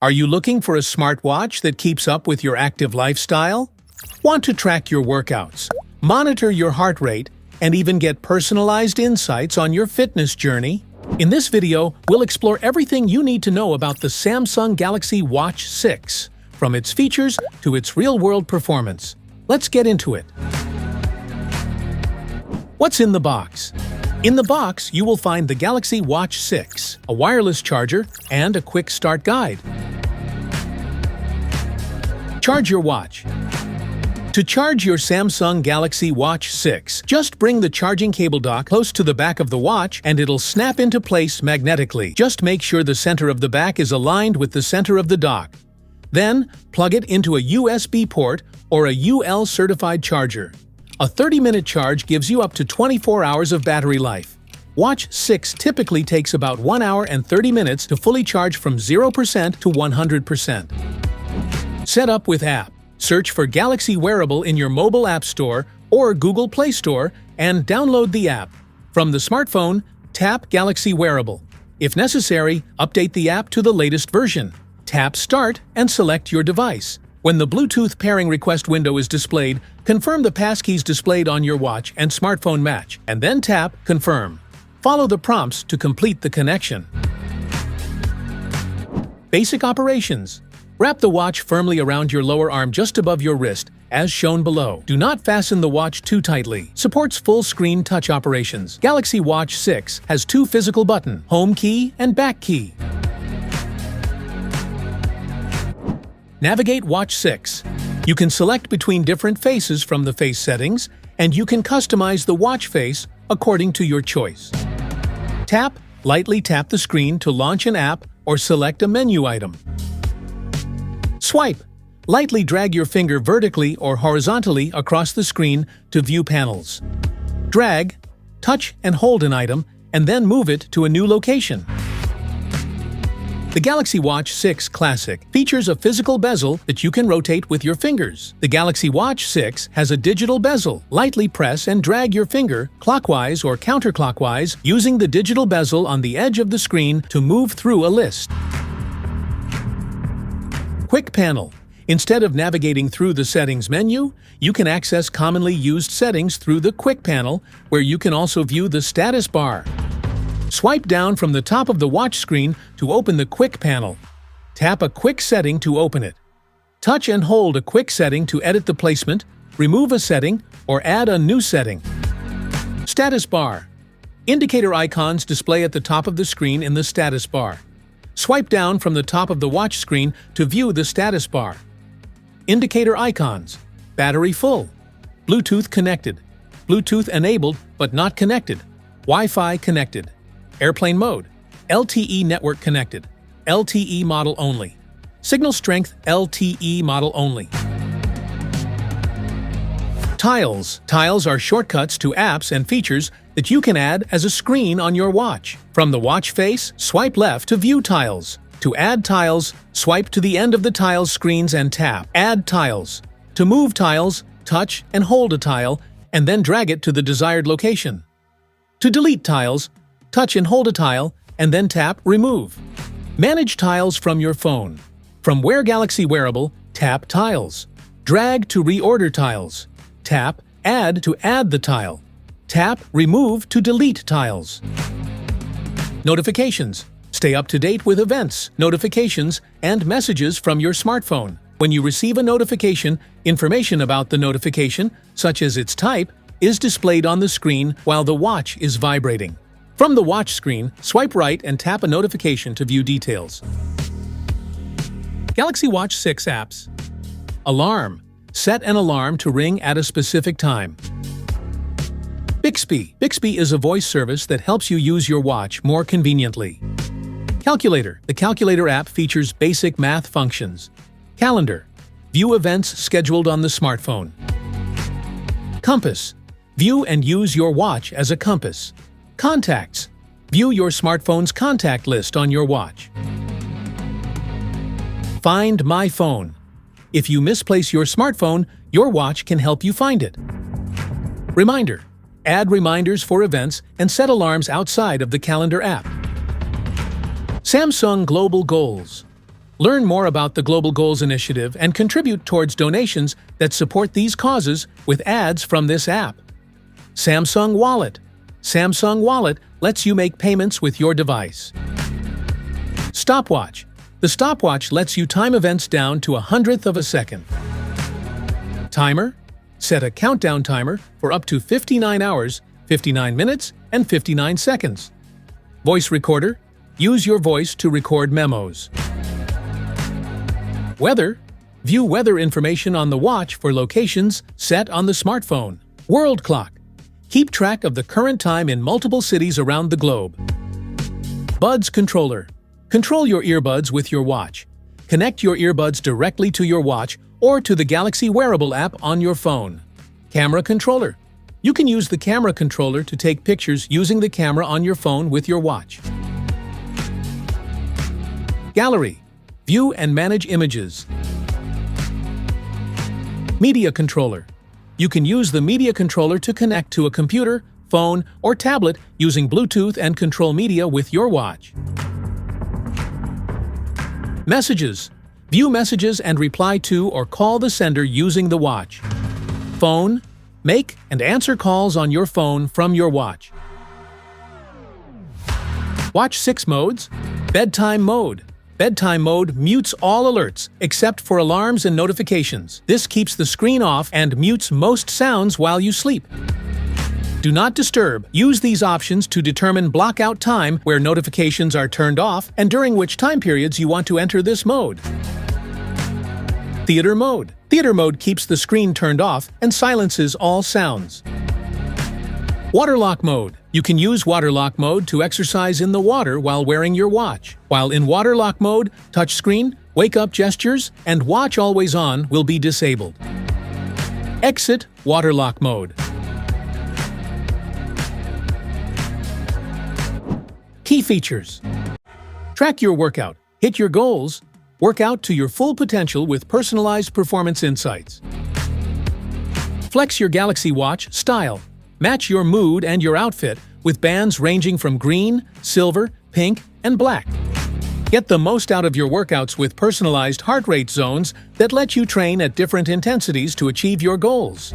Are you looking for a smartwatch that keeps up with your active lifestyle? Want to track your workouts, monitor your heart rate, and even get personalized insights on your fitness journey? In this video, we'll explore everything you need to know about the Samsung Galaxy Watch 6, from its features to its real-world performance. Let's get into it. What's in the box? In the box, you will find the Galaxy Watch 6, a wireless charger, and a quick start guide. Charge your watch. To charge your Samsung Galaxy Watch 6, just bring the charging cable dock close to the back of the watch and it'll snap into place magnetically. Just make sure the center of the back is aligned with the center of the dock. Then, plug it into a USB port or a UL certified charger. A 30-minute charge gives you up to 24 hours of battery life. Watch 6 typically takes about 1 hour and 30 minutes to fully charge from 0% to 100%. Set up with app. Search for Galaxy Wearable in your mobile app store or Google Play Store and download the app. From the smartphone, tap Galaxy Wearable. If necessary, update the app to the latest version. Tap Start and select your device. When the Bluetooth pairing request window is displayed, confirm the passkeys displayed on your watch and smartphone match, and then tap Confirm. Follow the prompts to complete the connection. Basic operations. Wrap the watch firmly around your lower arm just above your wrist, as shown below. Do not fasten the watch too tightly. Supports full-screen touch operations. Galaxy Watch 6 has 2 physical buttons, home key and back key. Navigate Watch 6. You can select between different faces from the face settings, and you can customize the watch face according to your choice. Lightly tap the screen to launch an app or select a menu item. Swipe. Lightly drag your finger vertically or horizontally across the screen to view panels. Drag, touch and hold an item, and then move it to a new location. The Galaxy Watch 6 Classic features a physical bezel that you can rotate with your fingers. The Galaxy Watch 6 has a digital bezel. Lightly press and drag your finger clockwise or counterclockwise using the digital bezel on the edge of the screen to move through a list. Quick Panel. Instead of navigating through the Settings menu, you can access commonly used settings through the Quick Panel, where you can also view the status bar. Swipe down from the top of the watch screen to open the Quick Panel. Tap a quick setting to open it. Touch and hold a quick setting to edit the placement, remove a setting, or add a new setting. Status Bar. Indicator icons display at the top of the screen in the status bar. Swipe down from the top of the watch screen to view the status bar. Indicator icons. Battery full. Bluetooth connected. Bluetooth enabled but not connected. Wi-Fi connected. Airplane mode. LTE network connected. LTE model only. Signal strength LTE model only. Tiles. Tiles are shortcuts to apps and features that you can add as a screen on your watch. From the watch face, swipe left to view tiles. To add tiles, swipe to the end of the tiles screens and tap Add Tiles. To move tiles, touch and hold a tile, and then drag it to the desired location. To delete tiles, touch and hold a tile, and then tap Remove. Manage tiles from your phone. From Wear Galaxy Wearable, tap Tiles. Drag to reorder tiles. Tap Add to add the tile. Tap Remove to delete tiles. Notifications. Stay up to date with events, notifications, and messages from your smartphone. When you receive a notification, information about the notification, such as its type, is displayed on the screen while the watch is vibrating. From the watch screen, swipe right and tap a notification to view details. Galaxy Watch 6 apps. Alarm. Set an alarm to ring at a specific time. Bixby. Bixby is a voice service that helps you use your watch more conveniently. Calculator. The Calculator app features basic math functions. Calendar. View events scheduled on the smartphone. Compass. View and use your watch as a compass. Contacts. View your smartphone's contact list on your watch. Find My Phone. If you misplace your smartphone, your watch can help you find it. Reminder. Add reminders for events and set alarms outside of the Calendar app. Samsung Global Goals. Learn more about the Global Goals Initiative and contribute towards donations that support these causes with ads from this app. Samsung Wallet. Samsung Wallet lets you make payments with your device. Stopwatch. The stopwatch lets you time events down to 1/100th of a second. Timer. Set a countdown timer for up to 59 hours, 59 minutes, and 59 seconds. Voice recorder. Use your voice to record memos. Weather. View weather information on the watch for locations set on the smartphone. World clock. Keep track of the current time in multiple cities around the globe. Buds controller. Control your earbuds with your watch. Connect your earbuds directly to your watch or to the Galaxy Wearable app on your phone. Camera controller. You can use the camera controller to take pictures using the camera on your phone with your watch. Gallery. View and manage images. Media controller. You can use the media controller to connect to a computer, phone, or tablet using Bluetooth and control media with your watch. Messages. View messages and reply to or call the sender using the watch. Phone. Make and answer calls on your phone from your watch. Watch 6 modes. Bedtime mode. Bedtime mode mutes all alerts except for alarms and notifications. This keeps the screen off and mutes most sounds while you sleep. Do not disturb. Use these options to determine blockout time where notifications are turned off and during which time periods you want to enter this mode. Theater mode. Theater mode keeps the screen turned off and silences all sounds. Waterlock mode. You can use waterlock mode to exercise in the water while wearing your watch. While in waterlock mode, touchscreen, wake-up gestures, and watch always on will be disabled. Exit waterlock mode. Key features. Track your workout, hit your goals, work out to your full potential with personalized performance insights. Flex your Galaxy Watch style. Match your mood and your outfit with bands ranging from green, silver, pink, and black. Get the most out of your workouts with personalized heart rate zones that let you train at different intensities to achieve your goals.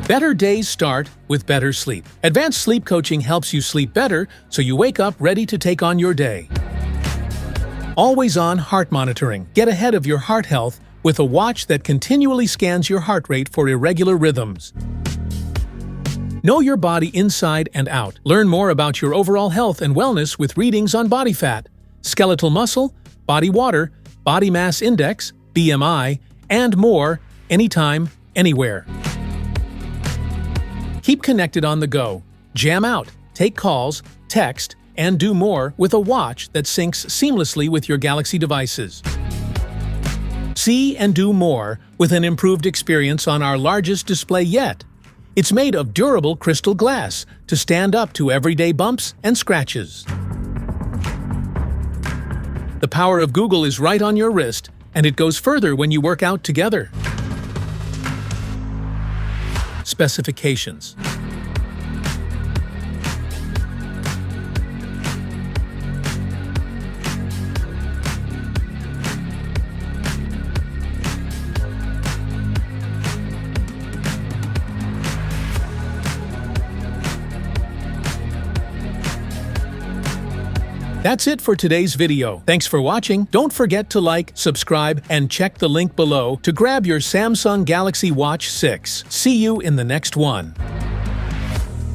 Better days start with better sleep. Advanced sleep coaching helps you sleep better so you wake up ready to take on your day. Always-on heart monitoring. Get ahead of your heart health with a watch that continually scans your heart rate for irregular rhythms. Know your body inside and out. Learn more about your overall health and wellness with readings on body fat, skeletal muscle, body water, body mass index, BMI, and more anytime, anywhere. Keep connected on the go. Jam out, take calls, text, and do more with a watch that syncs seamlessly with your Galaxy devices. See and do more with an improved experience on our largest display yet. It's made of durable crystal glass to stand up to everyday bumps and scratches. The power of Google is right on your wrist, and it goes further when you work out together. Specifications. That's it for today's video. Thanks for watching. Don't forget to like, subscribe, and check the link below to grab your Samsung Galaxy Watch 6. See you in the next one.